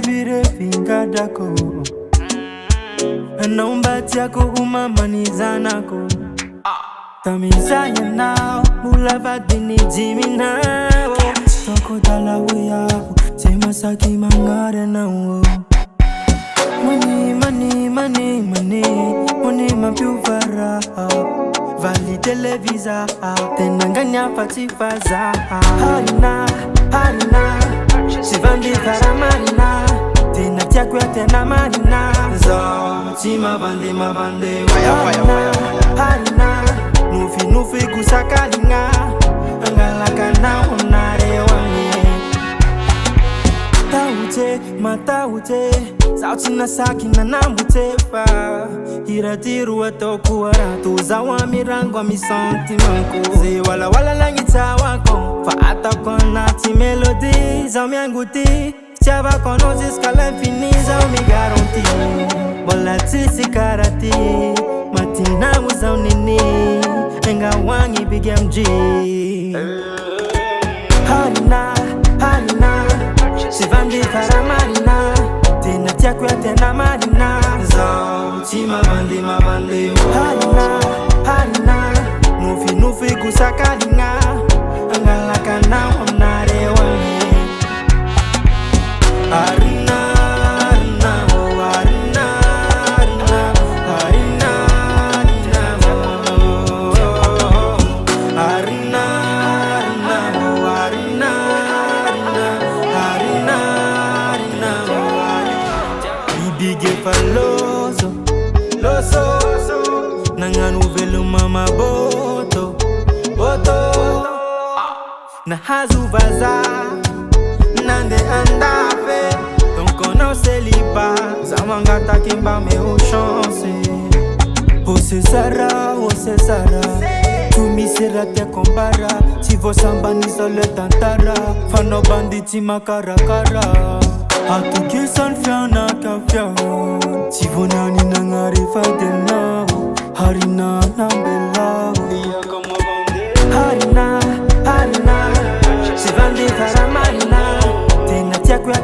Vire vingadako naomba tiako umamanizanako tamizanya nao mulavadini jiminao toko dalawe yako semasaki mangare nao Mani mapiuvara Vali televisa Tenanganya patifaza Harina Sivandi karamarina Tena tiakwe tena marina Zao Tima bande Harina Nufi kusakalinga Angalaka na onare wangi Mataute Sauti na saki na nambutefa Hiratiru atoku waratu Zawa mirango misanti manko Zi wala langita wako Faata kona ti melodi Zao mianguti Chava kono jiska l'infini Zao mi garanti Bola tisi karati Matina uzao nini Enga wangi big MG Harina Sivandi karamarina Tena tiakwe tena marina Zao Tima bande Harina Nufi kusakalinga Angalaka na onare wangi Harina Bige faloso Nanganu velu mama boto Na hazu vaza Nande andafe Donc on a célibat Zamangata kimba me o chance O Cesara Tumi serate kombara Tivo sambaniza le tantara Fano banditi makarakara Atuki sanfiana kafia Tivo nani nangari fadena Harina nambela Harina Sivandi karamarina Tena tiakwe